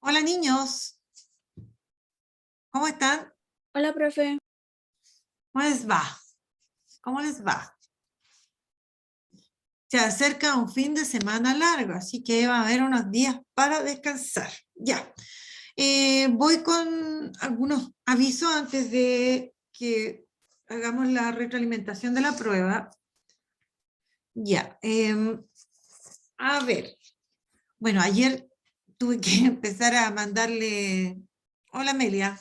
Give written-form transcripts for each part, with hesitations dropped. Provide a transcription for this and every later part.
Hola niños, ¿cómo están? Hola, profe. ¿Cómo les va? ¿Cómo les va? Se acerca un fin de semana largo, así que va a haber unos días para descansar. Ya. Voy con algunos avisos antes de que hagamos la retroalimentación de la prueba. Ya. A ver. Bueno, ayer tuve que empezar a mandarle... Hola, Amelia.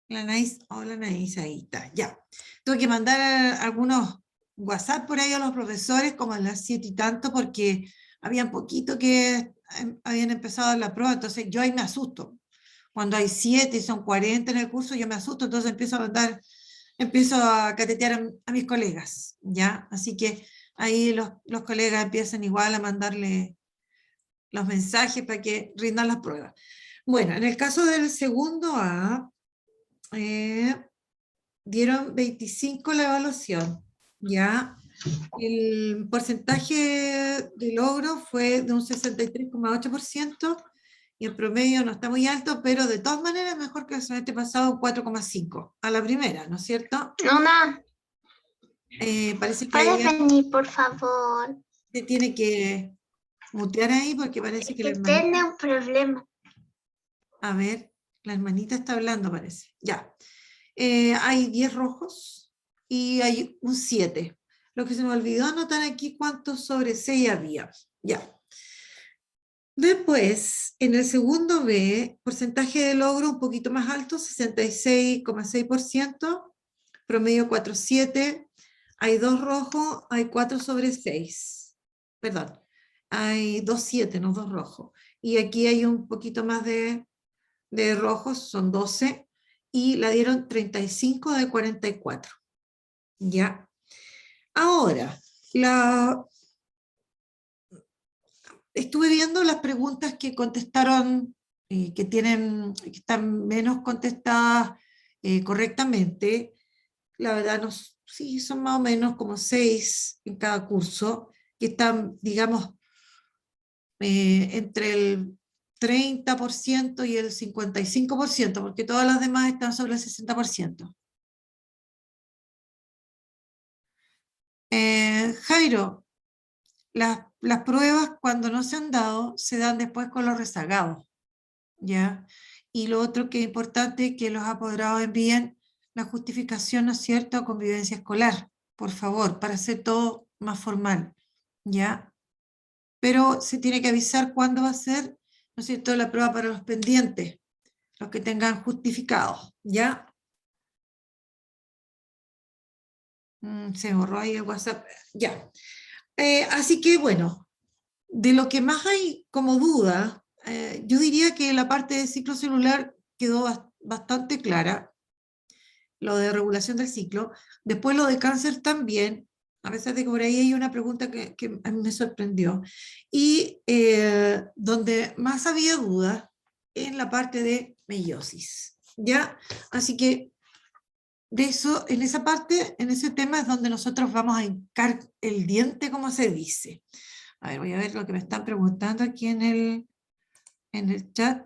Hola Anaís, ahí está, ya. Tuve que mandar algunos WhatsApp por ahí a los profesores, como a las 7 y tanto, porque habían poquito que habían empezado la prueba, entonces yo ahí me asusto. Cuando hay 7 y son 40 en el curso, yo me asusto, entonces empiezo a catetear a mis colegas, ¿ya? Así que ahí los colegas empiezan igual a mandarle los mensajes para que rindan las pruebas. Bueno, en el caso del segundo A, eh, dieron 25 la evaluación, ¿ya? El porcentaje de logro fue de un 63,8% y el promedio no está muy alto, pero de todas maneras mejor que el semestre pasado, 4,5 a la primera, ¿no es cierto? Mamá, Parece que ¿puedes ella venir, por favor? se tiene que mutear ahí porque parece Es que la que tiene hermanita, un problema. a ver, la hermanita está hablando, parece. Ya. Hay 10 rojos y hay un 7. Lo que se me olvidó anotar aquí cuántos sobre 6 había. Ya. Después, en el segundo B, porcentaje de logro un poquito más alto, 66,6%, promedio 4,7. Hay 2 rojos, hay 4 sobre 6. Perdón, hay 2,7, no 2 rojos. Y aquí hay un poquito más de rojos, son 12, y la dieron 35 de 44. ¿Ya? Ahora, estuve viendo las preguntas que contestaron, que están menos contestadas correctamente. La verdad, no, sí, son más o menos como 6 en cada curso, que están, digamos, entre el 30% y el 55%, porque todas las demás están sobre el 60%. Jairo, las pruebas cuando no se han dado se dan después con los rezagados, ¿ya? Y lo otro que es importante que los apoderados envíen la justificación, ¿no es cierto?, a convivencia escolar, por favor, para hacer todo más formal, ¿ya? Pero se tiene que avisar cuándo va a ser, ¿no es cierto?, la prueba para los pendientes, los que tengan justificados, ¿ya? Se borró ahí el WhatsApp, ya. Así que bueno, de lo que más hay como duda, yo diría que la parte de ciclo celular quedó bastante clara, lo de regulación del ciclo. Después lo de cáncer también, a pesar de que por ahí hay una pregunta que a mí me sorprendió. Y donde más había duda en la parte de meiosis, ¿ya? Así que de eso, en esa parte, en ese tema es donde nosotros vamos a hincar el diente, como se dice. A ver, voy a ver lo que me están preguntando aquí en el chat.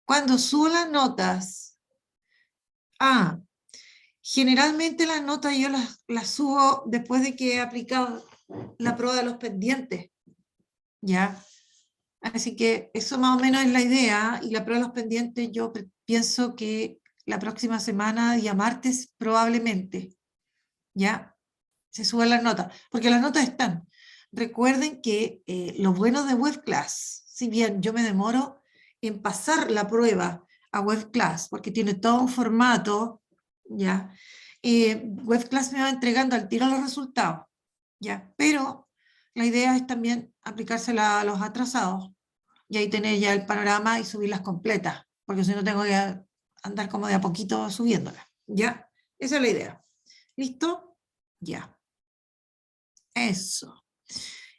Cuando subo las notas, generalmente las notas yo las subo después de que he aplicado la prueba de los pendientes, ¿ya? Así que eso más o menos es la idea, y la prueba de los pendientes yo pienso que la próxima semana, día martes, probablemente, ¿ya? Se suben las notas, porque las notas están. Recuerden que lo bueno de WebClass, si bien yo me demoro en pasar la prueba a WebClass, porque tiene todo un formato, ¿ya? WebClass me va entregando al tiro los resultados, ¿ya? Pero la idea es también aplicársela a los atrasados, y ahí tener ya el panorama y subirlas completas, porque si no tengo que andar como de a poquito subiéndolas, ¿ya? Esa es la idea. ¿Listo? Ya. Eso.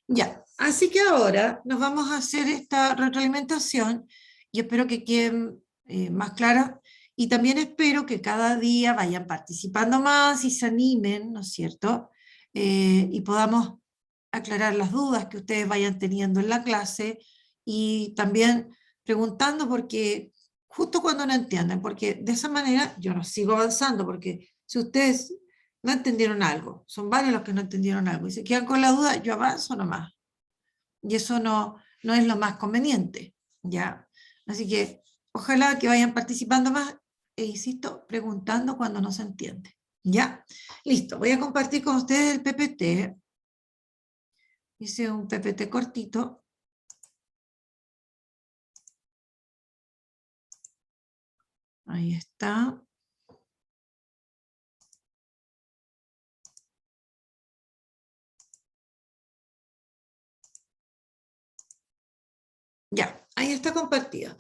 Ya, así que ahora nos vamos a hacer esta retroalimentación y espero que queden más claras, y también espero que cada día vayan participando más y se animen, ¿no es cierto? Y podamos aclarar las dudas que ustedes vayan teniendo en la clase y también preguntando porque justo cuando no entienden, porque de esa manera yo no sigo avanzando, porque si ustedes no entendieron algo, son varios los que no entendieron algo, y se quedan con la duda, yo avanzo nomás, y eso no es lo más conveniente, ¿ya? Así que ojalá que vayan participando más, e insisto, preguntando cuando no se entiende, ¿ya? Listo, voy a compartir con ustedes el PPT, hice un PPT cortito. Ahí está. Ya, ahí está compartido.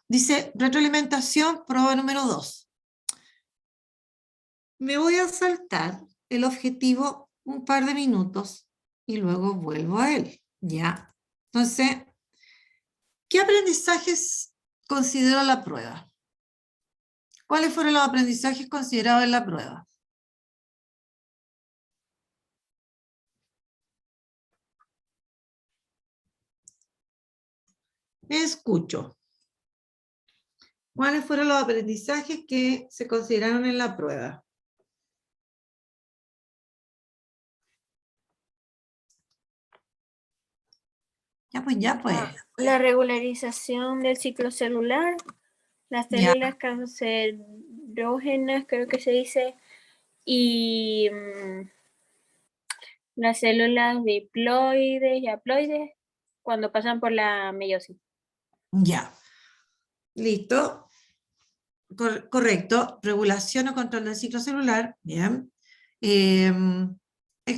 Dice, retroalimentación, prueba número 2. Me voy a saltar el objetivo un par de minutos y luego vuelvo a él. Ya. Entonces, ¿qué aprendizajes considero la prueba? ¿Cuáles fueron los aprendizajes considerados en la prueba? Escucho. ¿Cuáles fueron los aprendizajes que se consideraron en la prueba? Ya pues. La regularización del ciclo celular, las Ya. células cancerógenas, creo que se dice, y las células diploides y haploides cuando pasan por la meiosis. Ya. Listo. Correcto. Regulación o control del ciclo celular. Bien. El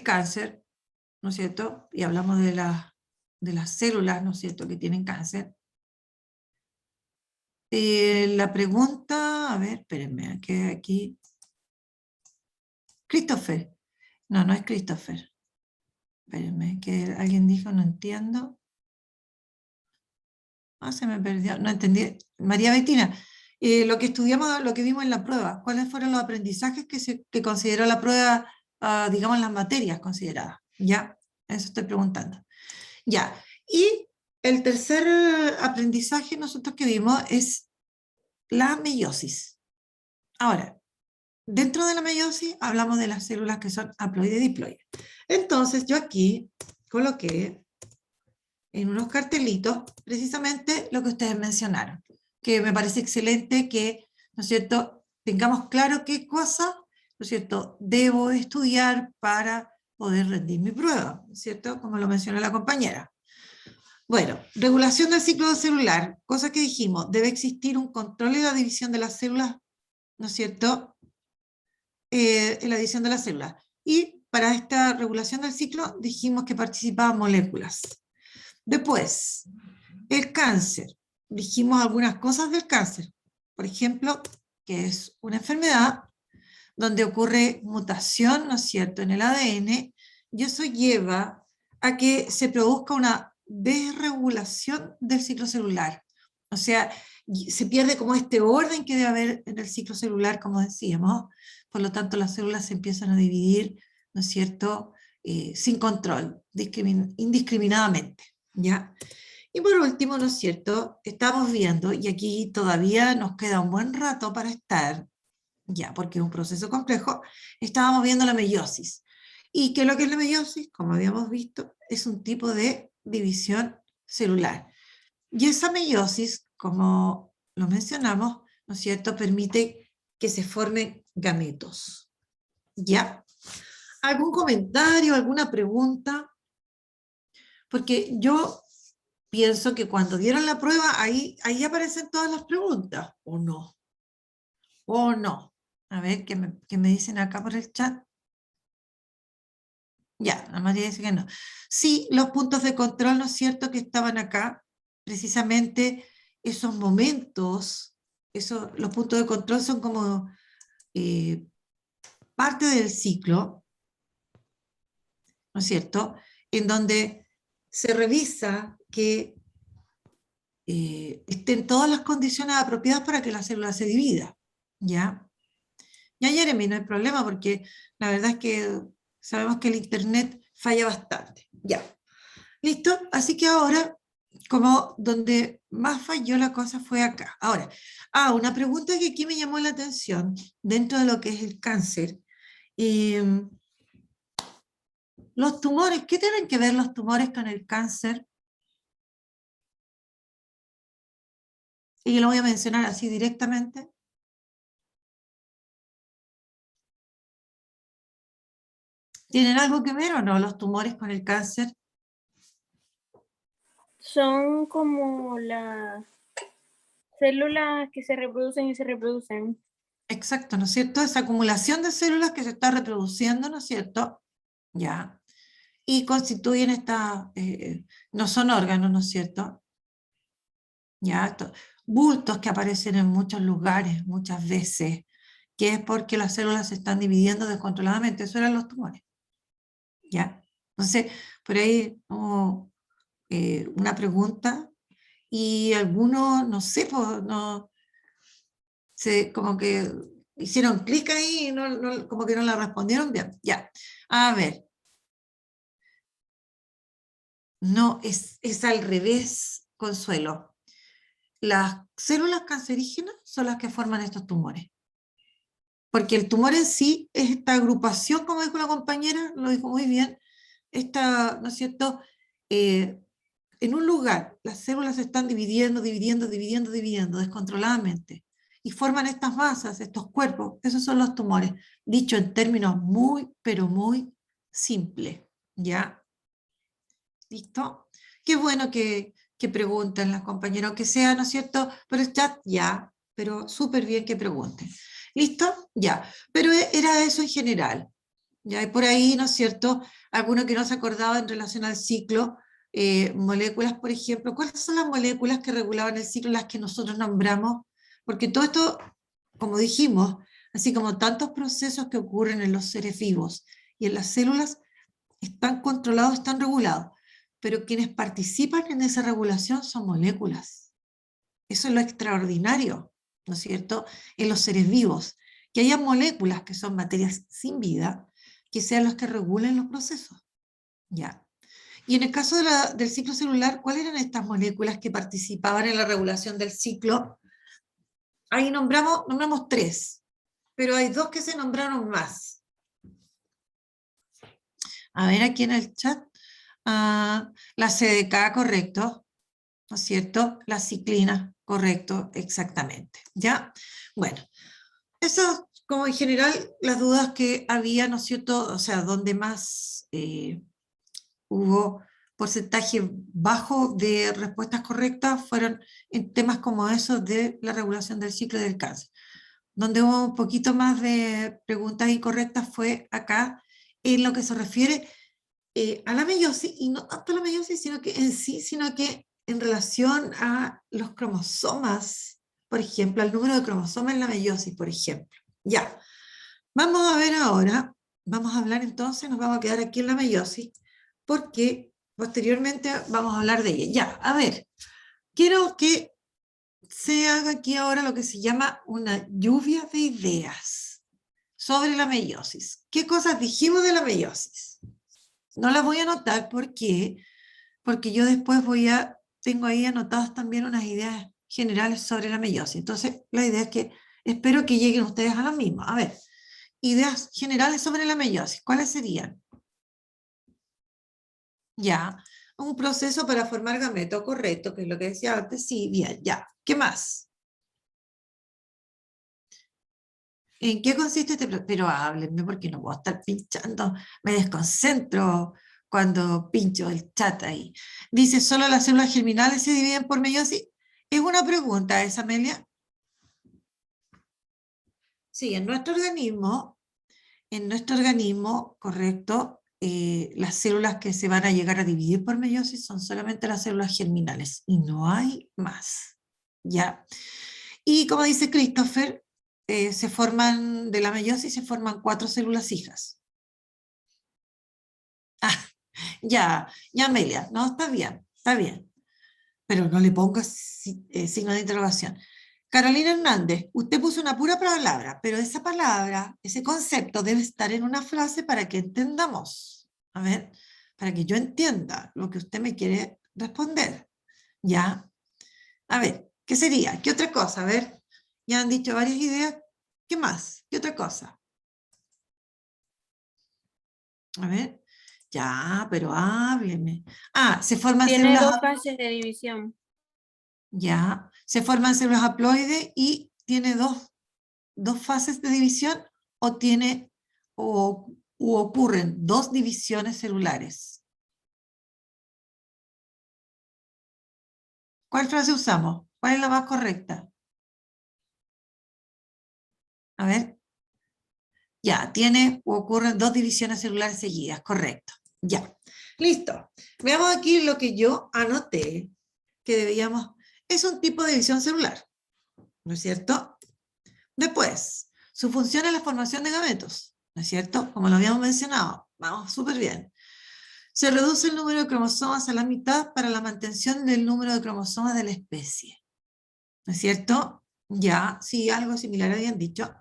cáncer, ¿no es cierto? Y hablamos de las células, ¿no es cierto?, que tienen cáncer. La pregunta, a ver, espérenme, que aquí. Christopher. No es Christopher. Espérenme, que alguien dijo, no entiendo. Se me perdió, no entendí. María Bettina, lo que estudiamos, lo que vimos en la prueba, ¿cuáles fueron los aprendizajes que consideró la prueba, digamos, las materias consideradas? Ya, eso estoy preguntando. Ya, y el tercer aprendizaje nosotros que vimos es la meiosis. Ahora, dentro de la meiosis hablamos de las células que son haploide y diploide. Entonces yo aquí coloqué en unos cartelitos precisamente lo que ustedes mencionaron, que me parece excelente que, ¿no es cierto?, tengamos claro qué cosa, ¿no es cierto?, debo estudiar para poder rendir mi prueba, ¿no es cierto?, como lo mencionó la compañera. Bueno, regulación del ciclo celular, cosa que dijimos, debe existir un control de la división de las células, ¿no es cierto?, en la división de las células. Y para esta regulación del ciclo dijimos que participaban moléculas. Después, el cáncer. Dijimos algunas cosas del cáncer. Por ejemplo, que es una enfermedad donde ocurre mutación, ¿no es cierto?, en el ADN, y eso lleva a que se produzca una desregulación del ciclo celular. O sea, se pierde como este orden que debe haber en el ciclo celular, como decíamos, por lo tanto las células se empiezan a dividir, ¿no es cierto?, sin control, indiscriminadamente, ¿ya? Y por último, ¿no es cierto?, estamos viendo, y aquí todavía nos queda un buen rato para estar, ya, porque es un proceso complejo, estábamos viendo la meiosis. ¿Y qué es lo que es la meiosis? Como habíamos visto, es un tipo de división celular. Y esa meiosis, como lo mencionamos, ¿no es cierto?, permite que se formen gametos. ¿Ya? ¿Algún comentario, alguna pregunta? Porque yo pienso que cuando dieron la prueba, ahí aparecen todas las preguntas, ¿o no? ¿O no? A ver, ¿qué me dicen acá por el chat? Ya, la María dice que no. Sí, los puntos de control, ¿no es cierto?, que estaban acá, precisamente esos momentos, los puntos de control son como parte del ciclo, ¿no es cierto?, en donde se revisa que estén todas las condiciones apropiadas para que la célula se divida, ¿ya? Ya, Jeremy, no hay problema porque la verdad es que sabemos que el internet falla bastante. Ya, listo. Así que ahora como donde más falló la cosa fue acá. Ahora, una pregunta que aquí me llamó la atención dentro de lo que es el cáncer. Los tumores, ¿qué tienen que ver los tumores con el cáncer? Y lo voy a mencionar así directamente. ¿Tienen algo que ver o no los tumores con el cáncer? Son como las células que se reproducen y se reproducen. Exacto, ¿no es cierto? Esa acumulación de células que se está reproduciendo, ¿no es cierto? Ya. Y constituyen no son órganos, ¿no es cierto? Ya, bultos que aparecen en muchos lugares, muchas veces, que es porque las células se están dividiendo descontroladamente. Eso eran los tumores. ¿Ya? Entonces, por ahí una pregunta y algunos, no sé, pues, no, como que hicieron clic ahí y como que no la respondieron bien. Ya, a ver. No, es al revés, Consuelo. Las células cancerígenas son las que forman estos tumores. Porque el tumor en sí es esta agrupación, como dijo la compañera, lo dijo muy bien, ¿no es cierto? En un lugar, las células se están dividiendo descontroladamente y forman estas masas, estos cuerpos. Esos son los tumores, dicho en términos muy, pero muy simples. ¿Ya? ¿Listo? Qué bueno que pregunten las compañeras, aunque sea, ¿no es cierto? Por el chat, ya, pero súper bien que pregunten. ¿Listo? Ya. Pero era eso en general. Ya, y por ahí, ¿no es cierto? Alguno que no se acordaba en relación al ciclo, moléculas, por ejemplo, ¿cuáles son las moléculas que regulaban el ciclo, las que nosotros nombramos? Porque todo esto, como dijimos, así como tantos procesos que ocurren en los seres vivos y en las células, están controlados, están regulados, pero quienes participan en esa regulación son moléculas. Eso es lo extraordinario, ¿no es cierto?, en los seres vivos, que haya moléculas que son materias sin vida, que sean los que regulen los procesos. ¿Ya? Y en el caso del ciclo celular, ¿cuáles eran estas moléculas que participaban en la regulación del ciclo? Ahí nombramos 3, pero hay 2 que se nombraron más. A ver aquí en el chat. La CDK, correcto, ¿no es cierto? La ciclina, correcto, exactamente. ¿Ya? Bueno, eso como en general las dudas que había, ¿no es cierto? O sea, donde más hubo porcentaje bajo de respuestas correctas fueron en temas como esos de la regulación del ciclo del cáncer. Donde hubo un poquito más de preguntas incorrectas fue acá en lo que se refiere a la meiosis, y no tanto a la meiosis, sino que en sí, sino que en relación a los cromosomas, por ejemplo, al número de cromosomas en la meiosis, por ejemplo. Ya, vamos a ver ahora, vamos a hablar entonces, nos vamos a quedar aquí en la meiosis, porque posteriormente vamos a hablar de ella. Ya, a ver, quiero que se haga aquí ahora lo que se llama una lluvia de ideas sobre la meiosis. ¿Qué cosas dijimos de la meiosis? No las voy a anotar porque yo después tengo ahí anotadas también unas ideas generales sobre la meiosis. Entonces, la idea es que espero que lleguen ustedes a lo mismo. A ver, ideas generales sobre la meiosis, ¿cuáles serían? Ya, un proceso para formar gameto, correcto, que es lo que decía antes, sí, bien, ya. ¿Qué más? ¿En qué consiste este proceso? Pero háblenme porque no puedo estar pinchando, me desconcentro cuando pincho el chat ahí. Dice, ¿solo las células germinales se dividen por meiosis? Es una pregunta esa, Amelia. Sí, en nuestro organismo, correcto, las células que se van a llegar a dividir por meiosis son solamente las células germinales y no hay más. ¿Ya? Y como dice Christopher, de la meiosis se forman 4 células hijas. Ya, ya Amelia, no, está bien, pero no le pongas signo de interrogación. Carolina Hernández, usted puso una pura palabra, pero esa palabra, ese concepto debe estar en una frase para que entendamos. A ver, para que yo entienda lo que usted me quiere responder. ¿Ya? A ver, ¿qué sería? ¿Qué otra cosa? A ver, ya han dicho varias ideas. ¿Qué más? ¿Qué otra cosa? A ver, ya, pero hábleme. Ah, se forman Tiene células, dos fases de división. ya, se forman células haploides y tiene dos fases de división o tiene, u ocurren dos divisiones celulares. ¿Cuál frase usamos? ¿Cuál es la más correcta? A ver. Ya, tiene o ocurren dos divisiones celulares seguidas, correcto. Ya, listo. Veamos aquí lo que yo anoté, que debíamos, es un tipo de división celular, ¿no es cierto? Después, su función es la formación de gametos, ¿no es cierto? Como lo habíamos mencionado, vamos súper bien. Se reduce el número de cromosomas a la mitad para la mantención del número de cromosomas de la especie, ¿no es cierto? Ya, sí, algo similar habían dicho.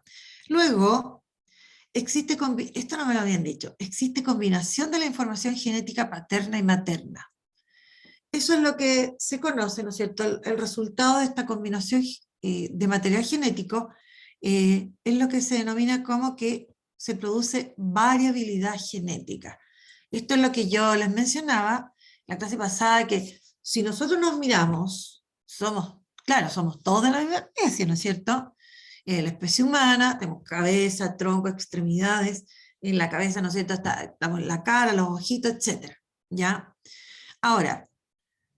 Luego, esto no me lo habían dicho, existe combinación de la información genética paterna y materna. Eso es lo que se conoce, ¿no es cierto? El resultado de esta combinación de material genético es lo que se denomina como que se produce variabilidad genética. Esto es lo que yo les mencionaba en la clase pasada, que si nosotros nos miramos, claro, somos todos de la misma especie, ¿no es cierto? La especie humana, tenemos cabeza, tronco, extremidades, en la cabeza, ¿no es cierto?, estamos en la cara, los ojitos, etc. ¿Ya? Ahora,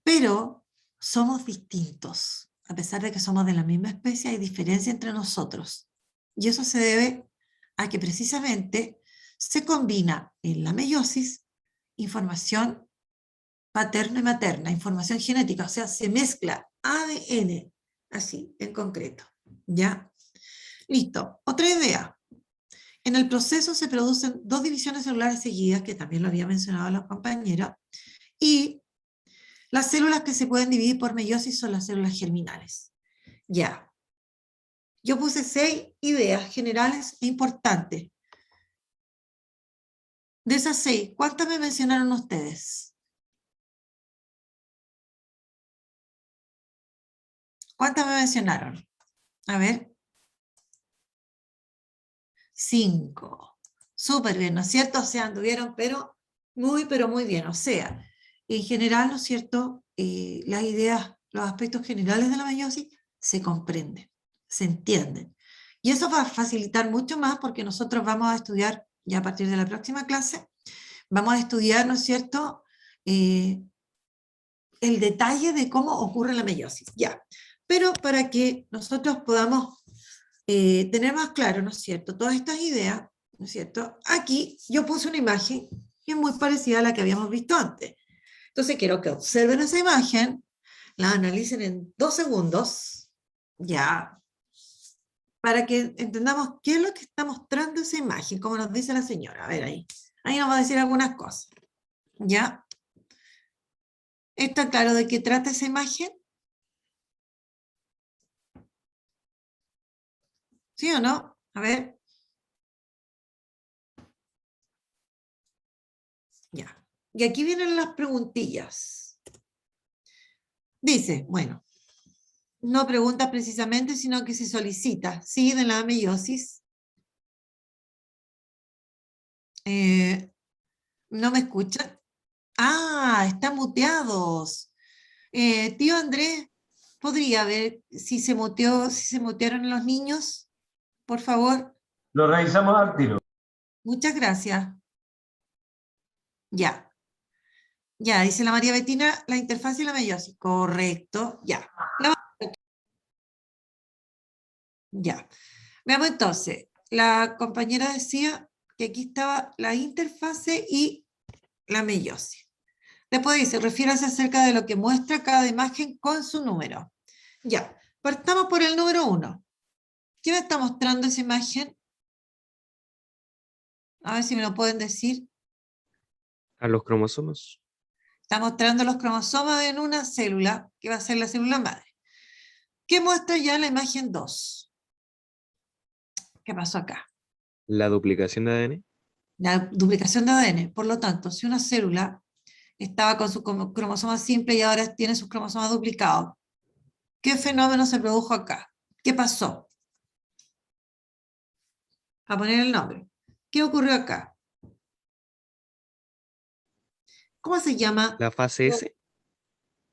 pero somos distintos. A pesar de que somos de la misma especie, hay diferencia entre nosotros. Y eso se debe a que precisamente se combina en la meiosis información paterna y materna, información genética, o sea, se mezcla ADN, así, en concreto. ¿Ya? Listo. Otra idea. En el proceso se producen dos divisiones celulares seguidas, que también lo había mencionado la compañera, y las células que se pueden dividir por meiosis son las células germinales. Ya. Yo puse 6 ideas generales e importantes. De esas 6, ¿cuántas me mencionaron ustedes? ¿Cuántas me mencionaron? A ver. 5. Súper bien, ¿no es cierto? O sea, anduvieron, pero muy bien. O sea, en general, ¿no es cierto? Las ideas, los aspectos generales de la meiosis se comprenden, se entienden. Y eso va a facilitar mucho más porque nosotros vamos a estudiar, ya a partir de la próxima clase, vamos a estudiar, ¿no es cierto?, el detalle de cómo ocurre la meiosis. Ya. Pero para que nosotros podamos tener más claro, ¿no es cierto?, todas estas ideas, ¿no es cierto? Aquí yo puse una imagen que es muy parecida a la que habíamos visto antes. Entonces quiero que observen esa imagen, la analicen en 2 segundos, ya, para que entendamos qué es lo que está mostrando esa imagen, como nos dice la señora. A ver ahí. Ahí nos va a decir algunas cosas, ¿ya? ¿Está claro de qué trata esa imagen? ¿Sí o no? A ver. Ya. Y aquí vienen las preguntillas. Dice, bueno, no pregunta precisamente, sino que se solicita, ¿sí? De la meiosis. ¿No me escuchan? Ah, están muteados. Tío Andrés, ¿podría ver si se muteó, si se mutearon los niños? Por favor. Lo revisamos al tiro. Muchas gracias. Ya. Ya, dice la María Betina, la interfaz y la meiosis. Correcto, ya. Ya. Veamos entonces. La compañera decía que aquí estaba la interfase y la meiosis. Después dice, refiérase acerca de lo que muestra cada imagen con su número. Ya, partamos por el número 1. ¿Qué me está mostrando esa imagen? A ver si me lo pueden decir. A los cromosomas. Está mostrando los cromosomas en una célula, que va a ser la célula madre. ¿Qué muestra ya la imagen 2? ¿Qué pasó acá? La duplicación de ADN. La duplicación de ADN. Por lo tanto, si una célula estaba con sus cromosomas simples y ahora tiene sus cromosomas duplicados. ¿Qué fenómeno se produjo acá? ¿Qué pasó? A poner el nombre. ¿Qué ocurrió acá? ¿Cómo se llama? La fase S.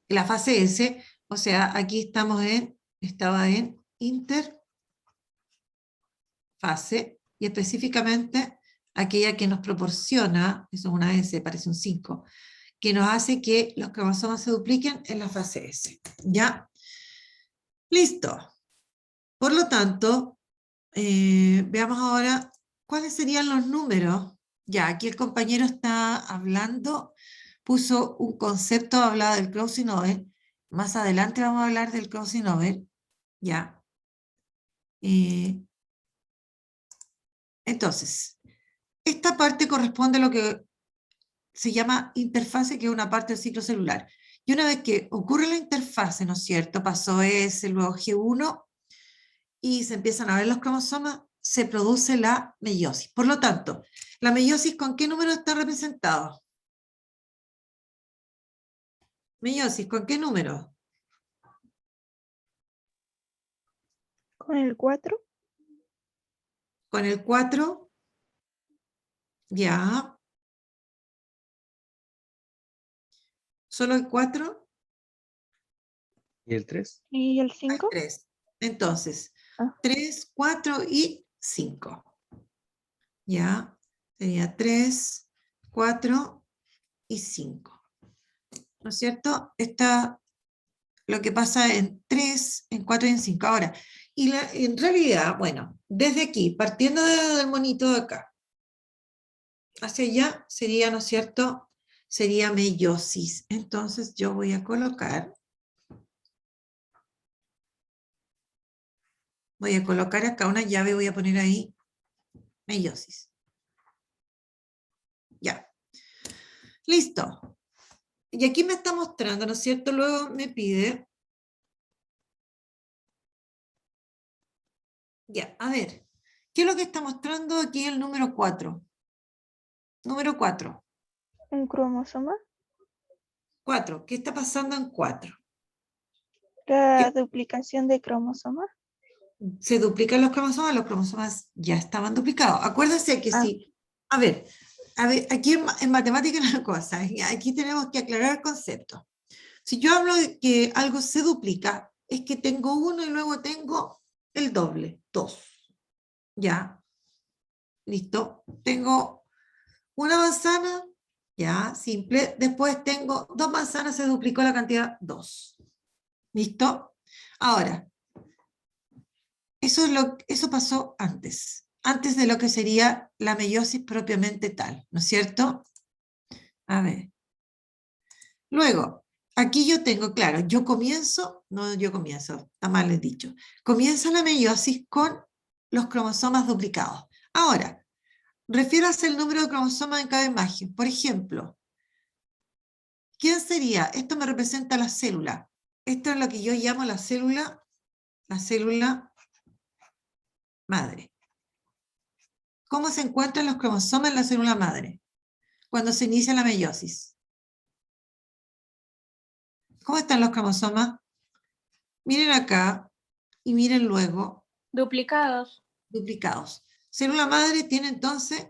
La fase S, o sea, aquí estaba en interfase, y específicamente aquella que nos proporciona, eso es una S, parece un 5, que nos hace que los cromosomas se dupliquen en la fase S. ¿Ya? Listo. Por lo tanto, veamos ahora cuáles serían los números. Ya, aquí el compañero está hablando, puso un concepto, hablaba del crossing over. Más adelante vamos a hablar del crossing over. Ya. Entonces, esta parte corresponde a lo que se llama interfase, que es una parte del ciclo celular. Y una vez que ocurre la interfase, ¿no es cierto? Pasó S, luego G1, y se empiezan a ver los cromosomas, se produce la meiosis. Por lo tanto, ¿la meiosis con qué número está representado? Meiosis, ¿con qué número? Con el 4. Con el 4, ya. ¿Solo el 4? ¿Y el 3? ¿Y el Al 5? 3. Entonces, Ah. 3, 4 y 5. Ya, sería 3, 4 y 5. ¿No es cierto? Está lo que pasa en 3, en 4 y en 5. Ahora, en realidad, bueno, desde aquí, partiendo del monito de acá, hacia allá sería, ¿no es cierto? Sería meiosis. Entonces yo voy a colocar acá una llave, voy a poner ahí meiosis. Ya. Listo. Y aquí me está mostrando, ¿no es cierto? Luego me pide. Ya, a ver. ¿Qué es lo que está mostrando aquí el número 4? Número 4. ¿Un cromosoma? 4. ¿Qué está pasando en 4? La duplicación de cromosoma. Se duplican los cromosomas ya estaban duplicados. Acuérdense que Ah. sí. A ver, aquí en matemática es una cosa, aquí tenemos que aclarar el concepto. Si yo hablo de que algo se duplica, es que tengo uno y luego tengo el doble, 2. Ya, listo. Tengo una manzana, ya, simple. Después tengo 2 manzanas, se duplicó la cantidad 2. ¿Listo? Ahora, eso pasó antes de lo que sería la meiosis propiamente tal, ¿no es cierto? A ver. Luego, aquí yo tengo, claro, está mal dicho. Comienza la meiosis con los cromosomas duplicados. Ahora, refiérase al número de cromosomas en cada imagen. Por ejemplo, ¿quién sería? Esto me representa la célula. Esto es lo que yo llamo la célula madre. ¿Cómo se encuentran los cromosomas en la célula madre? Cuando se inicia la meiosis. ¿Cómo están los cromosomas? Miren acá y miren luego, Duplicados. duplicados. Célula madre tiene entonces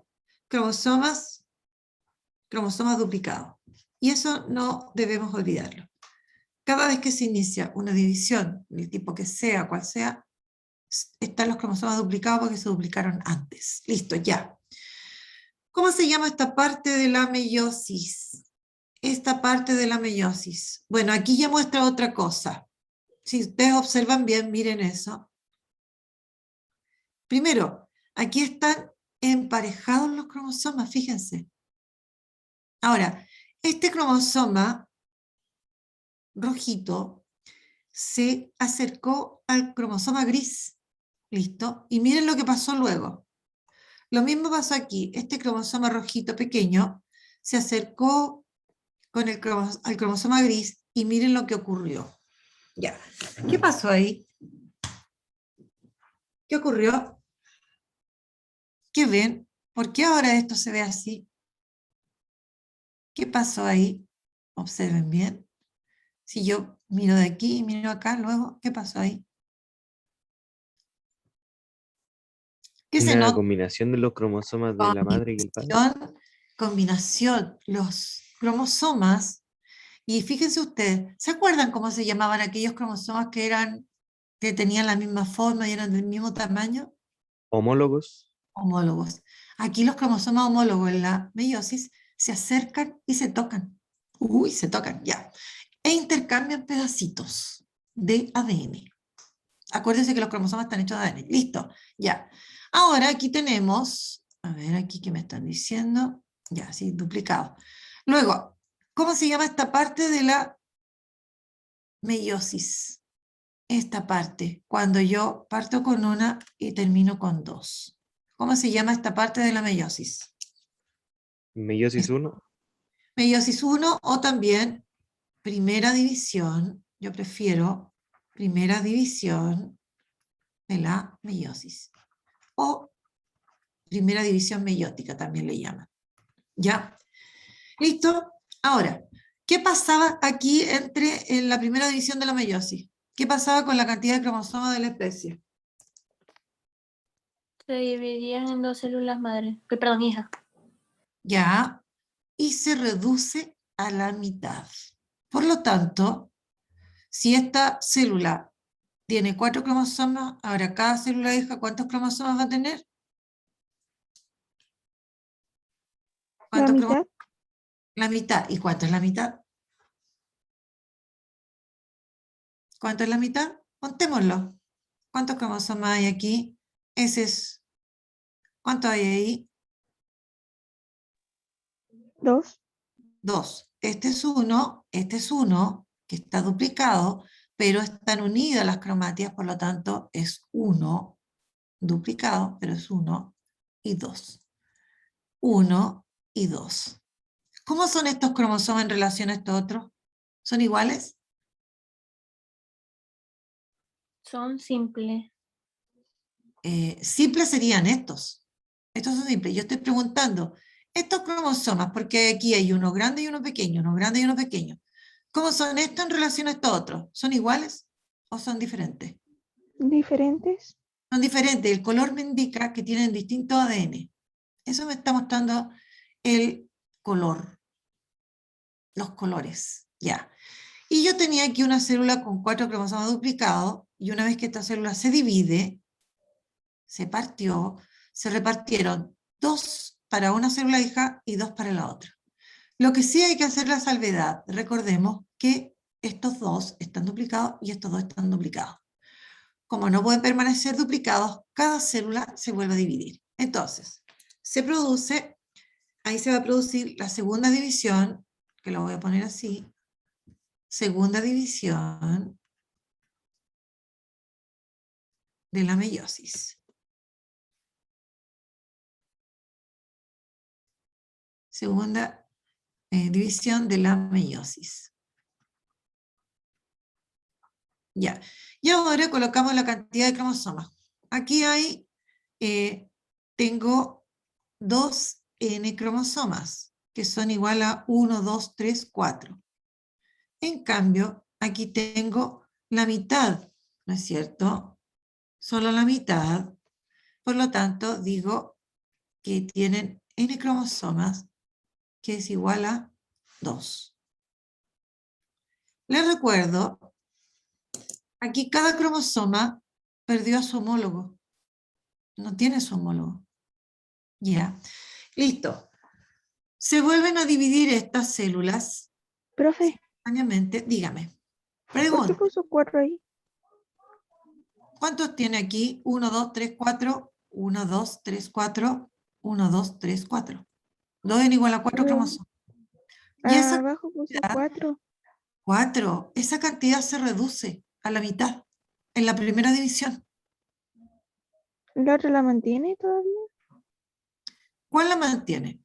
cromosomas duplicados. Y eso no debemos olvidarlo. Cada vez que se inicia una división, del tipo que sea, cual sea, están los cromosomas duplicados porque se duplicaron antes. Listo, ya. ¿Cómo se llama esta parte de la meiosis? Esta parte de la meiosis. Bueno, aquí ya muestra otra cosa. Si ustedes observan bien, miren eso. Primero, aquí están emparejados los cromosomas, fíjense. Ahora, este cromosoma rojito se acercó al cromosoma gris. ¿Listo? Y miren lo que pasó luego. Lo mismo pasó aquí. Este cromosoma rojito pequeño se acercó al cromosoma gris y miren lo que ocurrió. Ya. ¿Qué pasó ahí? ¿Qué ocurrió? ¿Qué ven? ¿Por qué ahora esto se ve así? ¿Qué pasó ahí? Observen bien. Si yo miro de aquí y miro acá, luego, ¿qué pasó ahí? ¿Qué se Una nota? combinación de los cromosomas de la madre y el padre. Combinación, los cromosomas. Y fíjense ustedes, ¿se acuerdan cómo se llamaban aquellos cromosomas que tenían la misma forma y eran del mismo tamaño? Homólogos. Homólogos. Aquí los cromosomas homólogos en la meiosis se acercan y se tocan. Uy, se tocan, ya. E intercambian pedacitos de ADN. Acuérdense que los cromosomas están hechos de ADN. Listo, ya. Ahora aquí tenemos, a ver aquí qué me están diciendo. Ya, sí, duplicado. Luego, ¿cómo se llama esta parte de la meiosis? Esta parte, cuando yo parto con una y termino con dos. ¿Cómo se llama esta parte de la meiosis? Meiosis 1. Meiosis 1 o también primera división. Yo prefiero primera división de la meiosis. O primera división meiótica también le llaman. ¿Ya? ¿Listo? Ahora, ¿qué pasaba aquí en la primera división de la meiosis? ¿Qué pasaba con la cantidad de cromosomas de la especie? Se dividían en 2 células madre. Perdón, hija. Ya, y se reduce a la mitad. Por lo tanto, si esta célula tiene 4 cromosomas, ahora cada célula hija, ¿cuántos cromosomas va a tener? La ¿Cuántos mitad. La mitad. ¿Y cuánto es la mitad? ¿Cuánto es la mitad? Contémoslo. ¿Cuántos cromosomas hay aquí? Ese es. ¿Cuánto hay ahí? 2. 2. Este es uno, que está duplicado, pero están unidas las cromátidas, por lo tanto es 1 duplicado, pero es 1 y 2. 1 y 2. ¿Cómo son estos cromosomas en relación a estos otros? ¿Son iguales? Son simples. Simples serían estos. Estos son simples. Yo estoy preguntando, estos cromosomas, porque aquí hay uno grande y uno pequeño, uno grande y uno pequeño. ¿Cómo son estos en relación a estos otros? ¿Son iguales o son diferentes? Diferentes. Son diferentes. El color me indica que tienen distinto ADN. Eso me está mostrando el color, los colores. Ya. Y yo tenía aquí una célula con 4 cromosomas duplicados, y una vez que esta célula se divide, se partió, se repartieron 2 para una célula hija y 2 para la otra. Lo que sí hay que hacer la salvedad, recordemos que estos 2 están duplicados y estos 2 están duplicados. Como no pueden permanecer duplicados, cada célula se vuelve a dividir. Entonces, se produce, ahí se va a producir la segunda división, que lo voy a poner así, segunda división de la meiosis. Segunda división de la meiosis. Ya. Y ahora colocamos la cantidad de cromosomas. Aquí tengo 2n cromosomas, que son igual a 1, 2, 3, 4. En cambio, aquí tengo la mitad, ¿no es cierto? Solo la mitad. Por lo tanto, digo que tienen n cromosomas, que es igual a 2. Les recuerdo, aquí cada cromosoma perdió a su homólogo. No tiene su homólogo. Ya. Listo. Se vuelven a dividir estas células Profe, simultáneamente. Dígame. ¿por qué Pregunta. puso 4 ahí? ¿Cuántos tiene aquí? 1, 2, 3, 4. 1, 2, 3, 4. 1, 2, 3, 4. 2n igual a 4 cromosomas. Y esa Abajo puso cantidad, 4. 4, esa cantidad se reduce a la mitad en la primera división. ¿La otra la mantiene todavía? ¿Cuál la mantiene?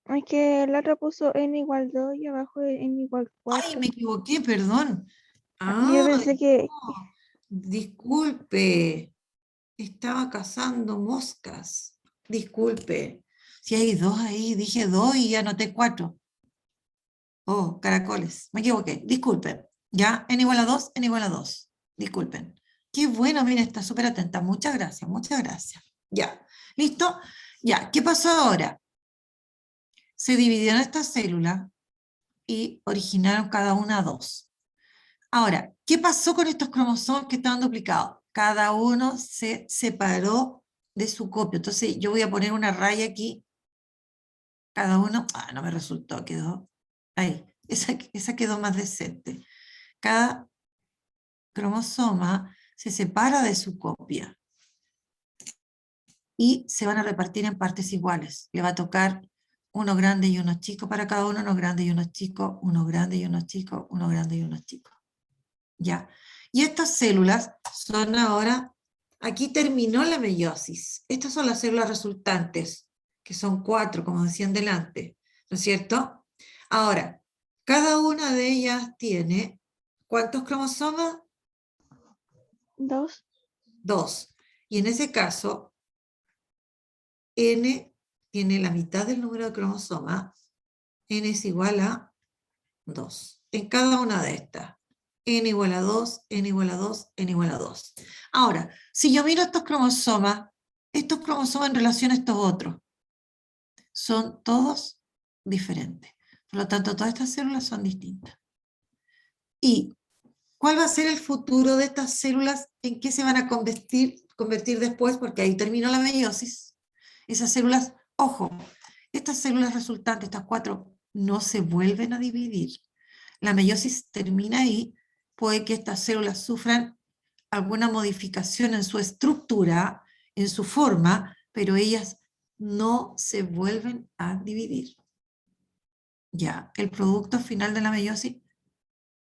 Es que la otra puso n igual 2 y abajo n igual Ay, 4. me equivoqué, perdón. Yo Ay, pensé que no, disculpe. Estaba cazando moscas. Disculpe. Si hay 2 ahí, dije 2 y anoté 4. Oh, caracoles, me equivoqué, disculpen. Ya, n igual a 2, n igual a 2. Disculpen. Qué bueno, mira, está súper atenta. Muchas gracias, muchas gracias. Ya, ¿listo? Ya, ¿qué pasó ahora? Se dividieron estas células y originaron cada una 2. Ahora, ¿qué pasó con estos cromosomas que estaban duplicados? Cada uno se separó de su copia. Entonces yo voy a poner una raya aquí. Cada uno, no me resultó, quedó ahí. Esa quedó más decente. Cada cromosoma se separa de su copia y se van a repartir en partes iguales. Le va a tocar uno grande y uno chico para cada uno, uno grande y uno chico, uno grande y uno chico, uno grande y uno chico. ¿Ya? Y estas células son ahora, aquí terminó la meiosis. Estas son las células resultantes, que son 4, como decían delante, ¿no es cierto? Ahora, cada una de ellas tiene, ¿cuántos cromosomas? 2. 2. Y en ese caso, N tiene la mitad del número de cromosomas, N es igual a 2, en cada una de estas. N igual a 2, N igual a 2, N igual a 2. Ahora, si yo miro estos cromosomas en relación a estos otros, son todos diferentes. Por lo tanto, todas estas células son distintas. ¿Y cuál va a ser el futuro de estas células? ¿En qué se van a convertir después? Porque ahí terminó la meiosis. Esas células, ojo, estas células resultantes, estas 4, no se vuelven a dividir. La meiosis termina ahí, puede que estas células sufran alguna modificación en su estructura, en su forma, pero ellas no se vuelven a dividir. Ya, el producto final de la meiosis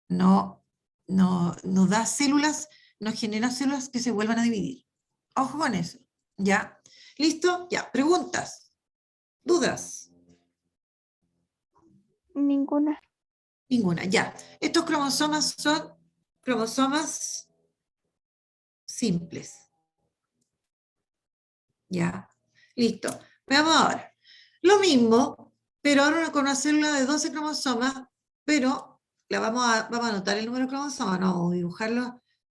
no da células, no genera células que se vuelvan a dividir. Ojo con eso. ¿Ya? ¿Listo? Ya, preguntas, dudas. Ninguna. Ninguna, ya. Estos cromosomas son cromosomas simples. Ya, listo. Veamos ahora. Lo mismo, pero ahora con una célula de 12 cromosomas, pero vamos a anotar el número de cromosomas, no vamos a dibujar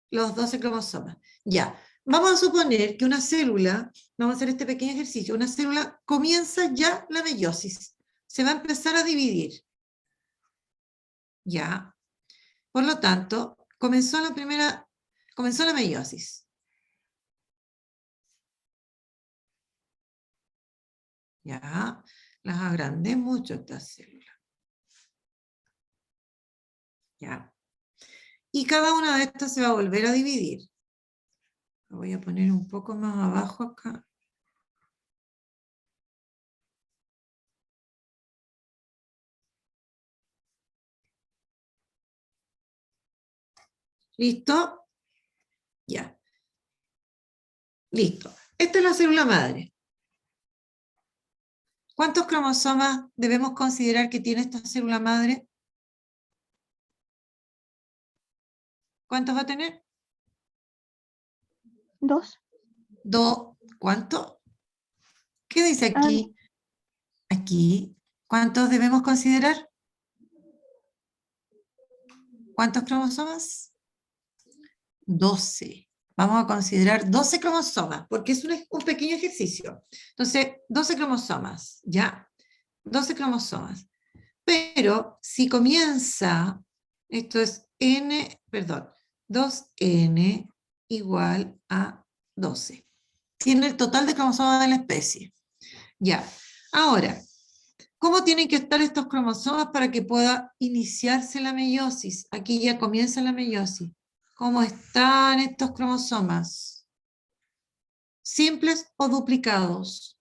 los 12 cromosomas. Ya, vamos a suponer que una célula, vamos a hacer este pequeño ejercicio, una célula comienza ya la meiosis, se va a empezar a dividir. Ya, por lo tanto, comenzó la meiosis. Ya, las agrandé mucho estas células. Ya. Y cada una de estas se va a volver a dividir. Lo voy a poner un poco más abajo acá. ¿Listo? Ya. Listo. Esta es la célula madre. ¿Cuántos cromosomas debemos considerar que tiene esta célula madre? ¿Cuántos va a tener? 2. ¿Cuánto? ¿Qué dice aquí? Aquí. ¿Cuántos debemos considerar? ¿Cuántos cromosomas? 12. Vamos a considerar 12 cromosomas, porque es un pequeño ejercicio. Entonces, 12 cromosomas, ¿ya? 12 cromosomas. Pero si comienza, esto es 2n igual a 12. Tiene el total de cromosomas de la especie. Ya. Ahora, ¿cómo tienen que estar estos cromosomas para que pueda iniciarse la meiosis? Aquí ya comienza la meiosis. ¿Cómo están estos cromosomas? ¿Simples o duplicados?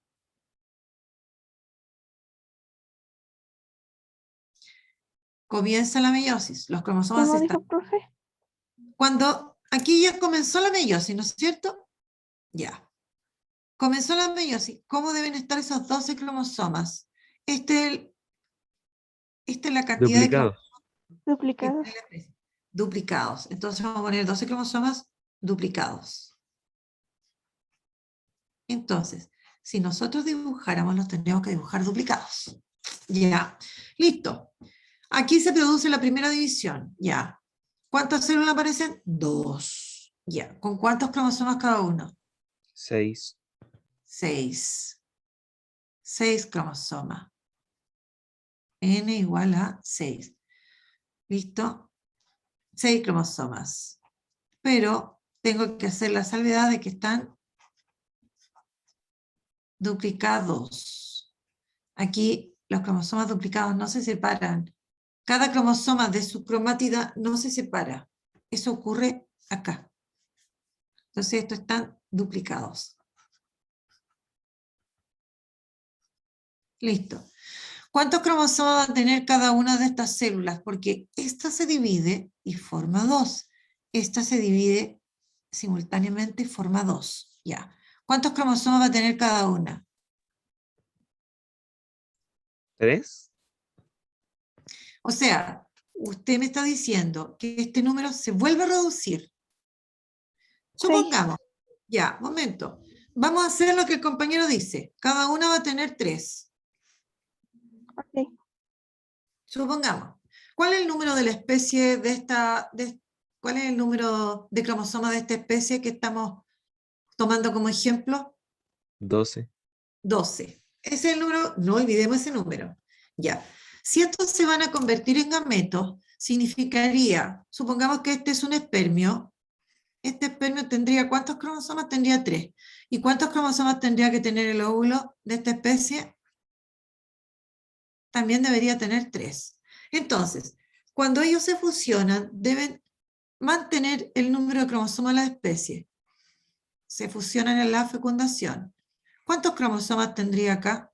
Comienza la meiosis. Los cromosomas ¿Cómo están... dijo, profe? Cuando aquí ya comenzó la meiosis, ¿no es cierto? Ya. Comenzó la meiosis. ¿Cómo deben estar esos 12 cromosomas? Esta es la cantidad de Duplicado. cromosomas que Duplicados. tiene la especie. Duplicados. Entonces vamos a poner 12 cromosomas duplicados. Entonces, si nosotros dibujáramos, los tendríamos que dibujar duplicados. Ya, listo. Aquí se produce la primera división, ya. ¿Cuántas células aparecen? 2. Ya. ¿Con cuántos cromosomas cada uno? 6. 6. 6 cromosomas. N igual a 6. ¿Listo? 6 cromosomas. Pero tengo que hacer la salvedad de que están duplicados. Aquí los cromosomas duplicados no se separan. Cada cromosoma de su cromátida no se separa. Eso ocurre acá. Entonces estos están duplicados. Listo. ¿Cuántos cromosomas va a tener cada una de estas células? Porque esta se divide y forma 2. Esta se divide simultáneamente y forma 2. Ya. ¿Cuántos cromosomas va a tener cada una? 3. O sea, usted me está diciendo que este número se vuelve a reducir. Supongamos, ya, momento. Vamos a hacer lo que el compañero dice. Cada una va a tener 3. Ok. Supongamos. ¿Cuál es el número de la especie de esta, cuál es el número de cromosomas de esta especie que estamos tomando como ejemplo? 12. 12. Ese es el número, no olvidemos ese número. Ya. Si estos se van a convertir en gametos, significaría, supongamos que este es un espermio, este espermio tendría, ¿cuántos cromosomas? Tendría 3. ¿Y cuántos cromosomas tendría que tener el óvulo de esta especie? También debería tener 3. Entonces, cuando ellos se fusionan, deben mantener el número de cromosomas de la especie. Se fusionan en la fecundación. ¿Cuántos cromosomas tendría acá?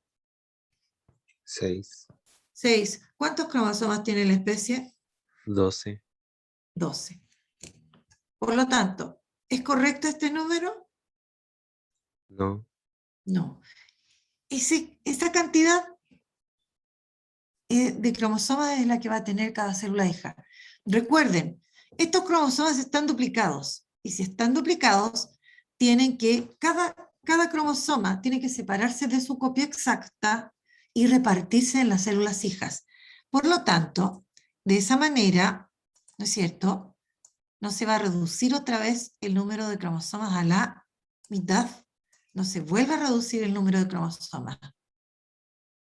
6. 6. ¿Cuántos cromosomas tiene la especie? 12. 12. Por lo tanto, ¿es correcto este número? No. No. Esa cantidad de cromosomas es la que va a tener cada célula hija. Recuerden, estos cromosomas están duplicados. Y si están duplicados, tienen que, cada cromosoma tiene que separarse de su copia exacta y repartirse en las células hijas. Por lo tanto, de esa manera, ¿no es cierto?, no se va a reducir otra vez el número de cromosomas a la mitad. No se vuelve a reducir el número de cromosomas.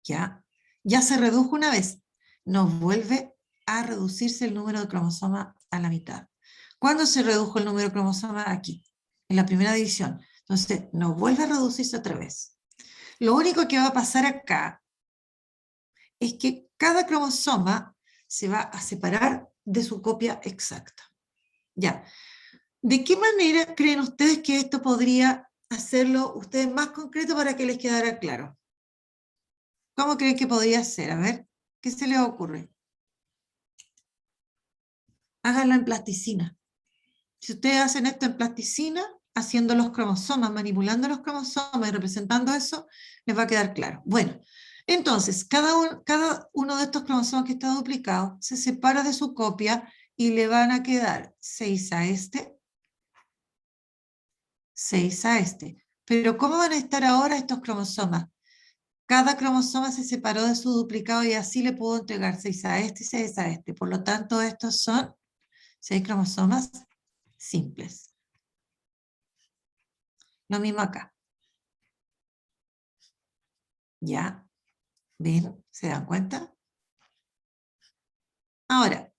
¿Ya? Ya se redujo una vez. No vuelve a reducirse el número de cromosomas a la mitad. ¿Cuándo se redujo el número de cromosomas? Aquí, en la primera división. Entonces, no vuelve a reducirse otra vez. Lo único que va a pasar acá es que cada cromosoma se va a separar de su copia exacta. Ya. ¿De qué manera creen ustedes que esto podría hacerlo ustedes más concreto para que les quedara claro? ¿Cómo creen que podría ser? A ver, ¿qué se les ocurre? Háganlo en plasticina. Si ustedes hacen esto en plasticina, haciendo los cromosomas, manipulando los cromosomas y representando eso, les va a quedar claro. Bueno, entonces, cada uno de estos cromosomas que está duplicado se separa de su copia y le van a quedar 6 a este, 6 a este. Pero ¿cómo van a estar ahora estos cromosomas? Cada cromosoma se separó de su duplicado y así le puedo entregar 6 a este y 6 a este. Por lo tanto, estos son 6 cromosomas simples. Lo mismo acá. ¿Ya? ¿Ven? ¿Se dan cuenta? Ahora,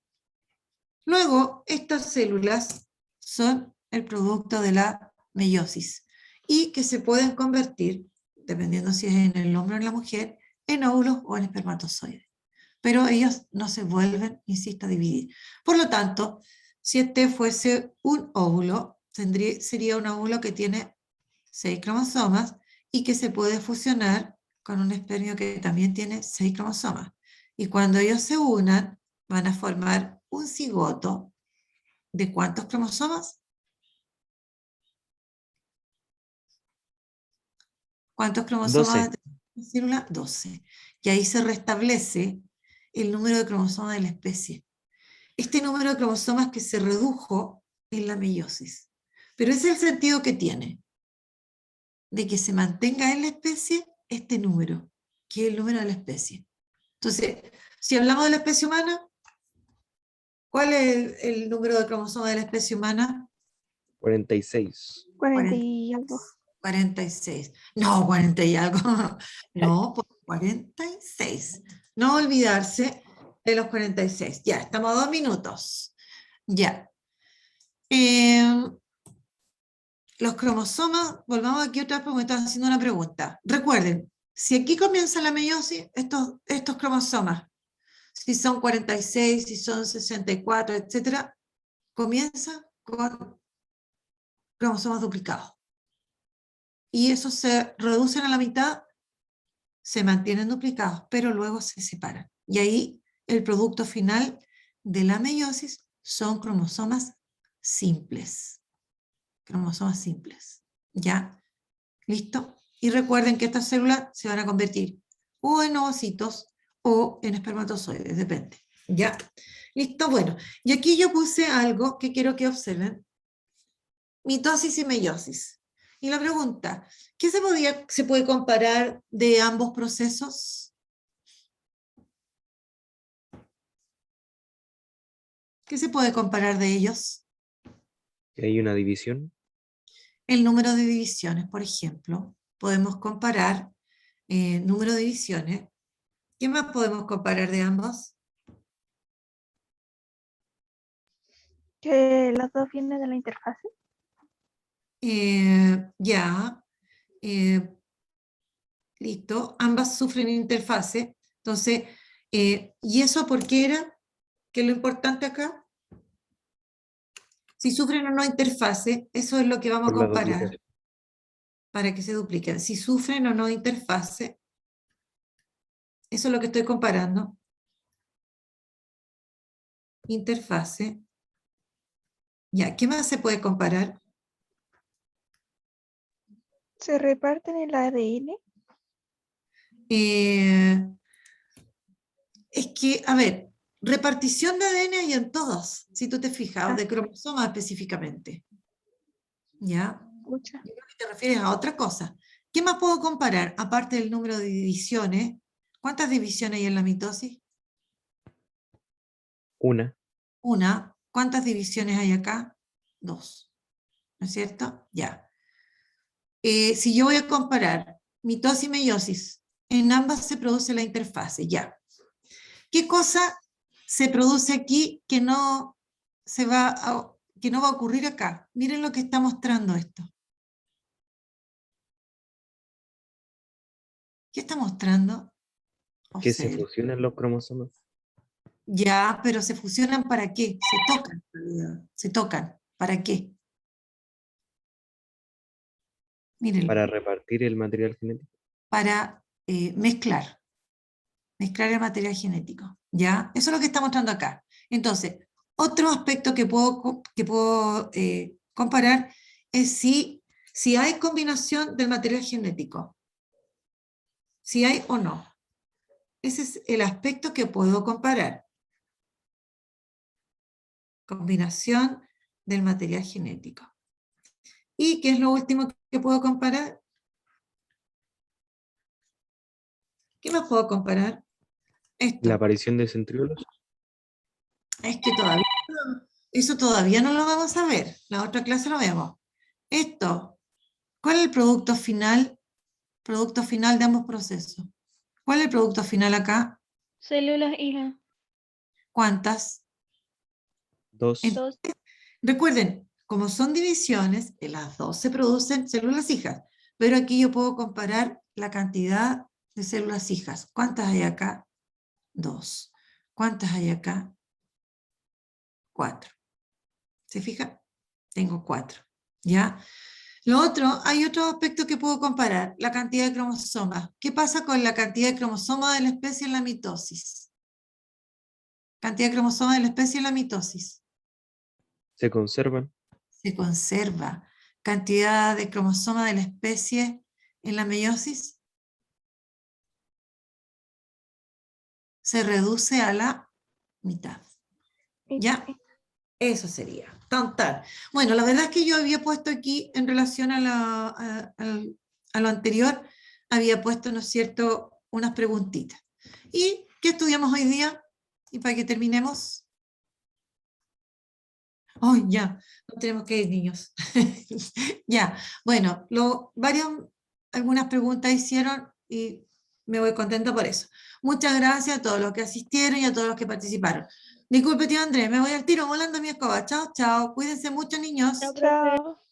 luego estas células son el producto de la meiosis y que se pueden convertir, dependiendo si es en el hombre o en la mujer, en óvulos o en espermatozoides. Pero ellos no se vuelven, insisto, a dividir. Por lo tanto, si este fuese un óvulo, sería un óvulo que tiene 6 cromosomas y que se puede fusionar con un espermio que también tiene 6 cromosomas. Y cuando ellos se unan, van a formar un cigoto de ¿cuántos cromosomas? ¿Cuántos cromosomas 12. tiene la célula? 12. Y ahí se restablece el número de cromosomas de la especie. Este número de cromosomas que se redujo en la meiosis. Pero ese es el sentido que tiene, de que se mantenga en la especie este número, que es el número de la especie. Entonces, si hablamos de la especie humana, ¿Cuál es el número de cromosomas de la especie humana? 46. 40 y algo. 46. No, 40 y algo. No, pues 46. No olvidarse de los 46. Ya, estamos a 2 minutos. Ya. Los cromosomas, volvamos aquí otra vez porque me están haciendo una pregunta. Recuerden, si aquí comienza la meiosis, estos cromosomas, si son 46, si son 64, etcétera, comienza con cromosomas duplicados. Y esos se reducen a la mitad, se mantienen duplicados, pero luego se separan. Y ahí el producto final de la meiosis son cromosomas simples. Cromosomas simples. ¿Ya? ¿Listo? Y recuerden que estas células se van a convertir o en ovocitos o en espermatozoides, depende. ¿Ya? ¿Listo? Bueno, y aquí yo puse algo que quiero que observen. Mitosis y meiosis. Y la pregunta, ¿qué se puede comparar de ambos procesos? ¿Qué se puede comparar de ellos? ¿Y hay una división? El número de divisiones, por ejemplo. Podemos comparar número de divisiones. ¿Qué más podemos comparar de ambos? Que los dos vienen de la interfase. Ya. Listo. Ambas sufren interfase. Entonces, ¿y eso por qué era? ¿Qué es lo importante acá? Si sufren o no interfase, eso es lo que vamos a Por la comparar duplicación. para que se dupliquen. Si sufren o no interfase, eso es lo que estoy comparando. Interfase. Ya, ¿qué más se puede comparar? Se reparten el ADN. Es que, a ver, repartición de ADN hay en todos, si tú te fijas, o de cromosomas específicamente. ¿Ya? Escucha. Yo creo que te refieres a otra cosa. ¿Qué más puedo comparar? Aparte del número de divisiones, ¿cuántas divisiones hay en la mitosis? Una. Una. ¿Cuántas divisiones hay acá? Dos. ¿No es cierto? Ya. Si yo voy a comparar mitosis y meiosis, en ambas se produce la interfase, ya. ¿Qué cosa se produce aquí que no que no va a ocurrir acá? Miren lo que está mostrando esto. ¿Qué está mostrando? ¿Que se Observe. fusionan los cromosomas? Ya, pero ¿se fusionan para qué? Se tocan, en realidad. Se tocan. ¿Para qué? Mírenlo. Para repartir el material genético. Para mezclar el material genético. ¿Ya? Eso es lo que está mostrando acá. Entonces, otro aspecto que puedo comparar es si hay combinación del material genético. Si hay o no. Ese es el aspecto que puedo comparar. Combinación del material genético. ¿Y qué es lo último que puedo comparar? ¿Qué más puedo comparar? Esto. La aparición de centríolos. Es que eso todavía no lo vamos a ver. La otra clase lo vemos. Esto. ¿Cuál es el producto final? Producto final de ambos procesos. ¿Cuál es el producto final acá? Células hijas. ¿Cuántas? Dos. Dos. Recuerden, como son divisiones, en las dos se producen células hijas. Pero aquí yo puedo comparar la cantidad de células hijas. ¿Cuántas hay acá? 2. ¿Cuántas hay acá? 4. ¿Se fija? Tengo 4. ¿Ya? Lo otro, hay otro aspecto que puedo comparar, la cantidad de cromosomas. ¿Qué pasa con la cantidad de cromosomas de la especie en la mitosis? Cantidad de cromosomas de la especie en la mitosis. Se conservan. Se conserva. Cantidad de cromosomas de la especie en la meiosis. Se reduce a la mitad. ¿Ya? Eso sería. Tan, tan. Bueno, la verdad es que yo había puesto aquí, en relación a lo anterior, había puesto, ¿no es cierto?, unas preguntitas. ¿Y qué estudiamos hoy día? Y para que terminemos. Oh, ya, no tenemos que ir, niños. Ya, bueno, algunas preguntas hicieron y me voy contenta por eso. Muchas gracias a todos los que asistieron y a todos los que participaron. Disculpe, tío Andrés, me voy al tiro volando mi escoba. Chao, chao. Cuídense mucho, niños. Chao, profe. Chao.